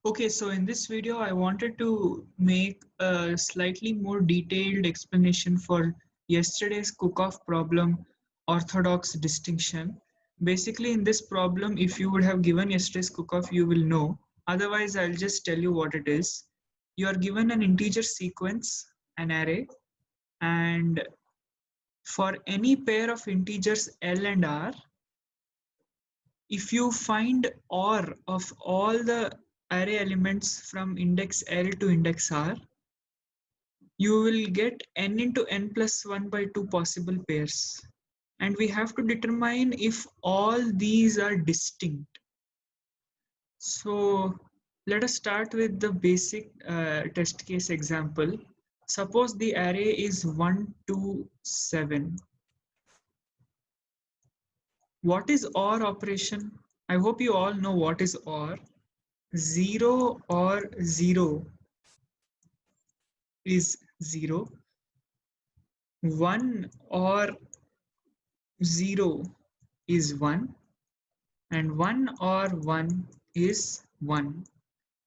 Okay, so in this video, I wanted to make a slightly more detailed explanation for yesterday's cook-off problem, orthodox distinction. Basically, in this problem, if you would have given yesterday's cook-off, you will know. Otherwise, I'll just tell you what it is. You are given an integer sequence, an array, and for any pair of integers L and R, if you find OR of all the array elements from index L to index R, you will get n into n plus 1 by 2 possible pairs. And we have to determine if all these are distinct. So let us start with the basic test case example. Suppose the array is 1, 2, 7. What is OR operation? I hope you all know what is OR. 0 or 0 is 0. 1 or 0 is 1. And 1 or 1 is 1.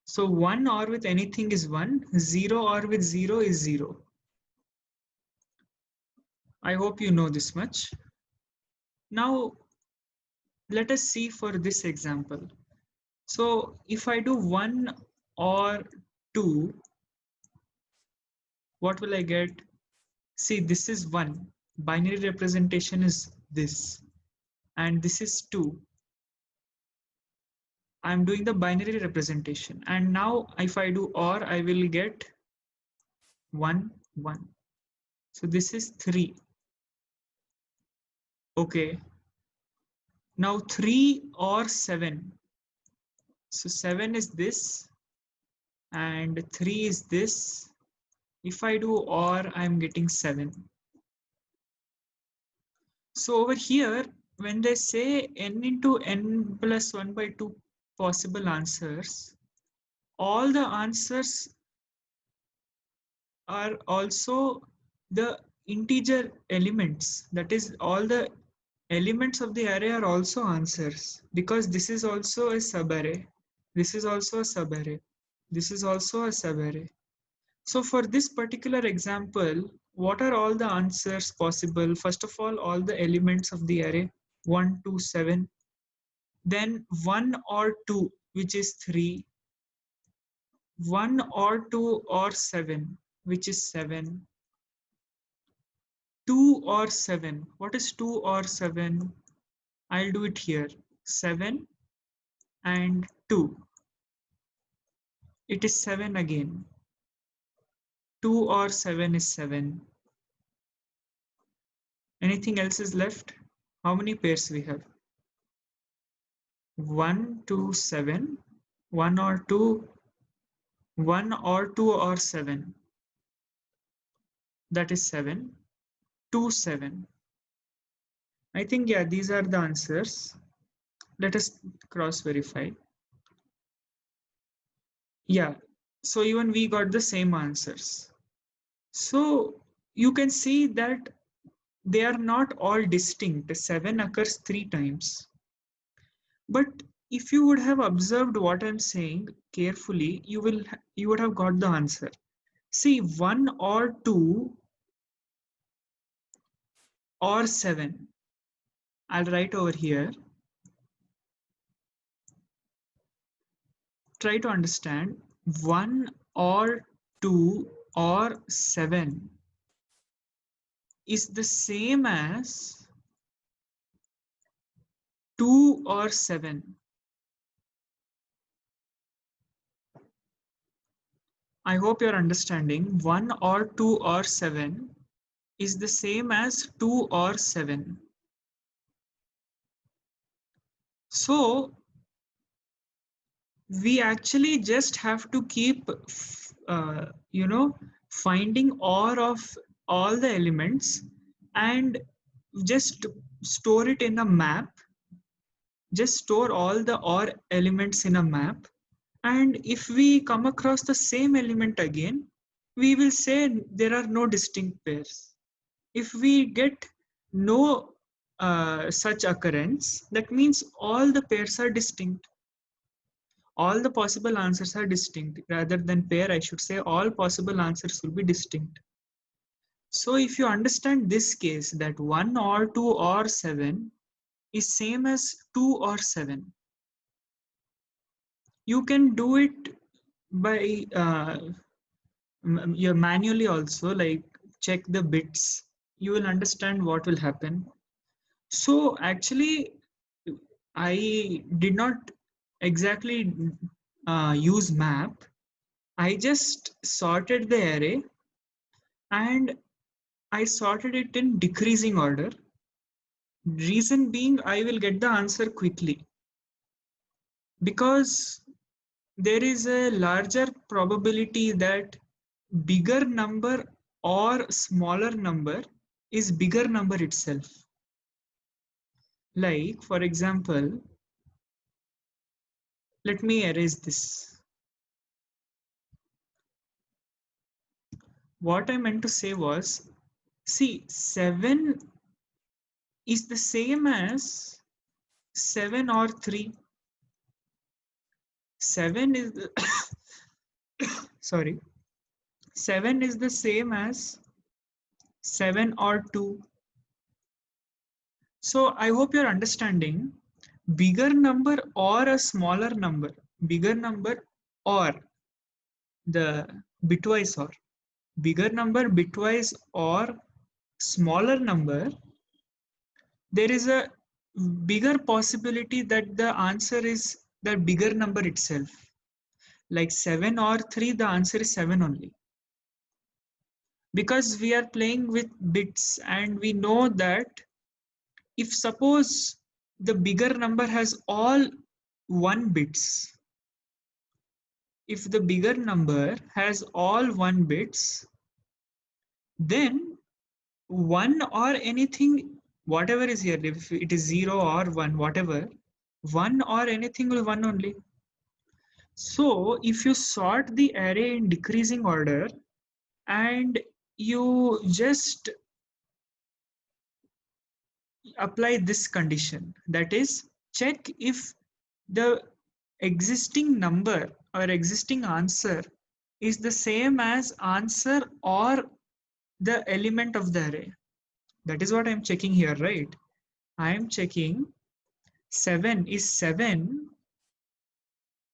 So 1 or with anything is 1. 0 or with 0 is 0. I hope you know this much. Now let us see for this example. So if I do 1 or 2, what will I get? See, this is 1. Binary representation is this. And this is 2. I'm doing the binary representation. And now if I do OR, I will get 1, 1. So this is 3. Okay. Now 3 or 7. So 7 is this and 3 is this. If I do OR, I'm getting 7. So over here, when they say n into n plus 1 by 2 possible answers, all the answers are also the integer elements. That is, all the elements of the array are also answers, because this is also a subarray. This is also a subarray. This is also a subarray. So for this particular example, what are all the answers possible? First of all the elements of the array, 1, 2, 7. Then 1 or 2, which is 3. 1 or 2 or 7, which is 7. 2 or 7. What is 2 or 7? I'll do it here. 7 and 2. It is 7 again. 2 or 7 is 7. Anything else is left? How many pairs we have? 1, 2, 7. 1 or 2. 1 or 2 or 7. That is 7. 2, 7. I think, yeah, these are the answers. Let us cross verify. Yeah, so even we got the same answers. So you can see that they are not all distinct. 7 occurs 3 times. But if you would have observed what I'm saying carefully, you would have got the answer. See, 1 or 2 or 7. I'll write over here. Try to understand. 1 or 2 or 7 is the same as 2 or 7. I hope you're understanding. 1 or 2 or 7 is the same as 2 or 7. So we actually just have to keep, finding OR of all the elements and just store it in a map. Just store all the OR elements in a map. And if we come across the same element again, we will say there are no distinct pairs. If we get no such occurrence, that means all the pairs are distinct. all the possible answers are distinct. Rather than pair, I should say all possible answers will be distinct. So if you understand this case, that 1 or 2 or 7 is same as 2 or 7, you can do it by manually also, like check the bits. You will understand what will happen. So actually, I did not exactly use map. I just sorted the array and I sorted it in decreasing order. Reason being, I will get the answer quickly because there is a larger probability that bigger number or smaller number is bigger number itself. Like, for example, let me erase this. What I meant to say was, see, 7 is the same as 7 or 3. 7 is the sorry, 7 is the same as 7 or 2. So I hope you're understanding, bigger number or a smaller number, bigger number or the bitwise or bigger number bitwise or smaller number, there is a bigger possibility that the answer is the bigger number itself. Like 7 or 3, the answer is 7 only. Because we are playing with bits and we know that if suppose the bigger number has all 1 bits, if the bigger number has all 1 bits, then 1 or anything, whatever is here, if it is 0 or 1, whatever, 1 or anything will 1 only. So if you sort the array in decreasing order and you just apply this condition, that is, check if the existing number or existing answer is the same as answer or the element of the array. That is what I'm checking here, right? I am checking 7 is 7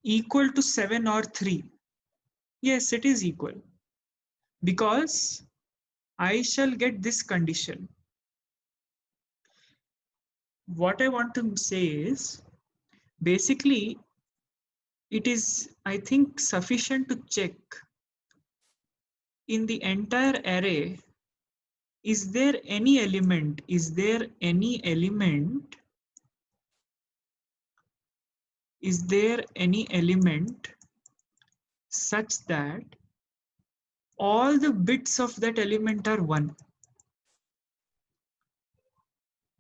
equal to 7 or 3. Yes, it is equal because I shall get this condition. What I want to say is, basically, it is, I think, sufficient to check in the entire array, is there any element such that all the bits of that element are 1.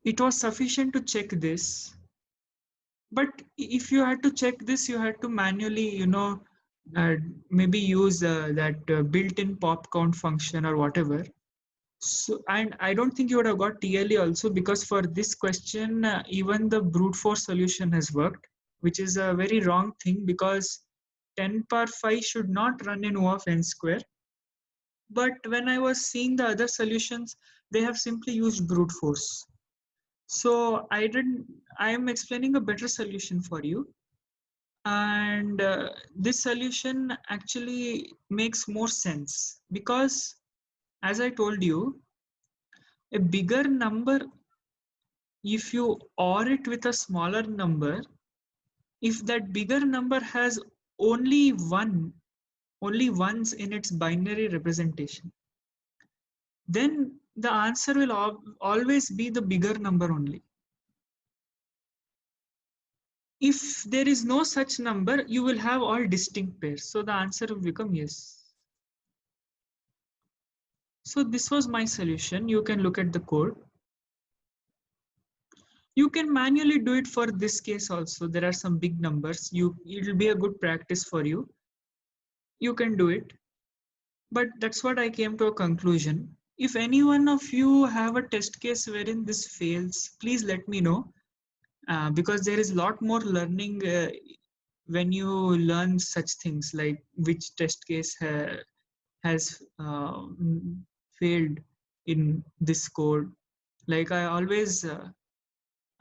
It was sufficient to check this. But if you had to check this, you had to manually, maybe use that built-in pop count function or whatever. So, and I don't think you would have got TLE also, because for this question, even the brute force solution has worked, which is a very wrong thing because 10 power 5 should not run in O of n square. But when I was seeing the other solutions, they have simply used brute force. So I am explaining a better solution for you. And this solution actually makes more sense because, as I told you, a bigger number, if you OR it with a smaller number, if that bigger number has only ones in its binary representation, then the answer will always be the bigger number only. If there is no such number, you will have all distinct pairs. So the answer will become yes. So this was my solution. You can look at the code. You can manually do it for this case also. There are some big numbers. It will be a good practice for you. You can do it. But that's what I came to a conclusion. If any one of you have a test case wherein this fails, please let me know. Because there is a lot more learning when you learn such things like which test case has failed in this code. Like I always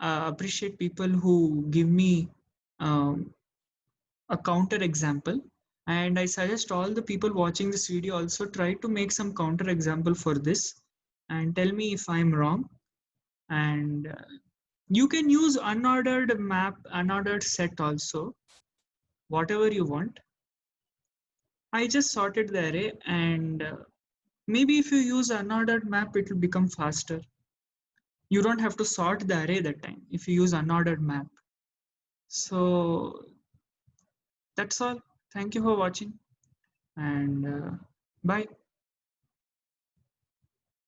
appreciate people who give me um, a counter example, and I suggest all the people watching this video also try to make some counter example for this and tell me if I'm wrong. And you can use unordered map, unordered set also, whatever you want. I just sorted the array, and maybe if you use unordered map, it will become faster. You don't have to sort the array that time if you use unordered map. So that's all. Thank you for watching, and bye.